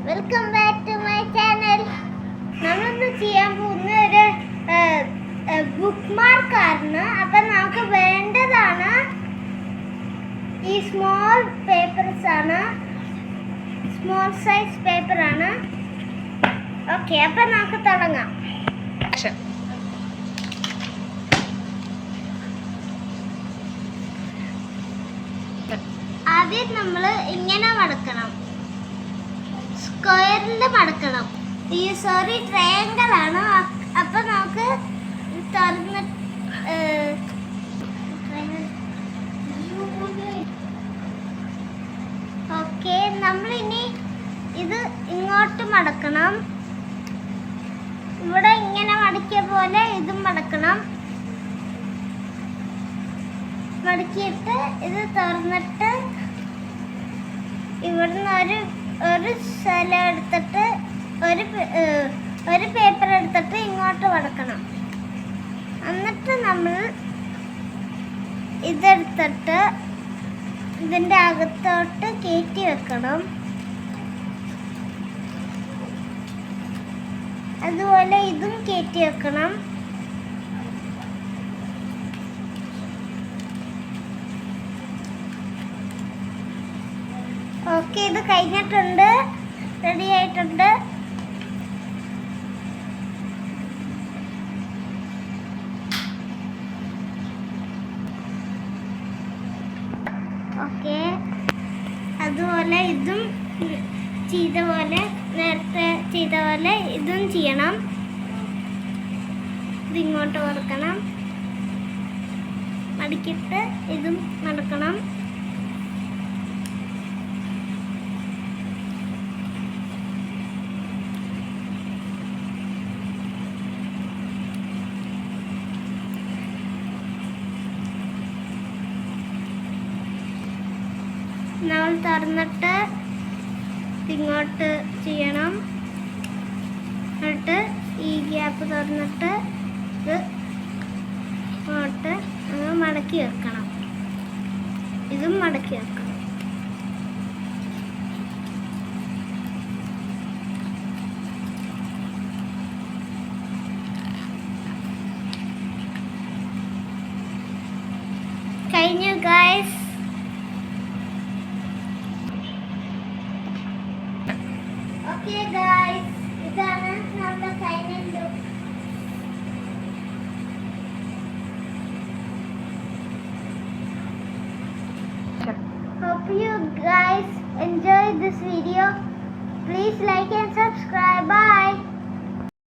Welcome back to my channel. നമ്മളിന്ന് ചെയ്യാൻ പോകുന്ന ഒരു ബുക്ക് മാർക്കാണ്. അപ്പം നമുക്ക് വേണ്ടതാണ് ഈ സ്മോൾ പേപ്പേഴ്സ് ആണ്, സ്മോൾ സൈസ് പേപ്പർ ആണ്. ഓക്കെ, അപ്പം നമുക്ക് തുടങ്ങാം. ആദ്യം നമ്മൾ ഇങ്ങനെ മടക്കണം, സ്ക്വയറിൽ മടക്കണം. ഈ സോറി ട്രയാങ്കിൾ ആണ്. അപ്പം നമുക്ക് തുറന്ന് ഓക്കെ, നമ്മളിനി ഇത് ഇങ്ങോട്ട് മടക്കണം. ഇവിടെ ഇങ്ങനെ മടക്കിയ പോലെ ഇതും മടക്കണം. മടക്കിയിട്ട് ഇത് തുറന്നിട്ട് ഇവിടുന്ന് ഒരു സ്ഥലം എടുത്തിട്ട് ഒരു പേപ്പർ എടുത്തിട്ട് ഇങ്ങോട്ട് മടക്കണം. എന്നിട്ട് നമ്മൾ ഇതെടുത്തിട്ട് ഇതിൻ്റെ അകത്തോട്ട് കയറ്റി വെക്കണം. അതുപോലെ ഇതും കയറ്റി വെക്കണം. ഓക്കെ, ഇത് കഴിഞ്ഞിട്ടുണ്ട്, റെഡി ആയിട്ടുണ്ട്. ഓക്കെ, അതുപോലെ ഇതും നേരത്തെ ചെയ്ത പോലെ ഇതും ചെയ്യണം. ഇതിങ്ങോട്ട് കൊടുക്കണം, മടക്കിയിട്ട് ഇതും നടക്കണം. നമ്മൾ തുറന്നിട്ട് ഇങ്ങോട്ട് ചെയ്യണം. എന്നിട്ട് ഈ ഗ്യാപ്പ് തുറന്നിട്ട് ഇത് ഇങ്ങോട്ട് മടക്കി വെക്കണം. ഇതും മടക്കി വെക്കണം. കഴിഞ്ഞു ഗൈസ്. ഓക്കെ ഗൈസ്, ഇതാണ് നമ്മുടെ final look. Hope you guys enjoyed this video.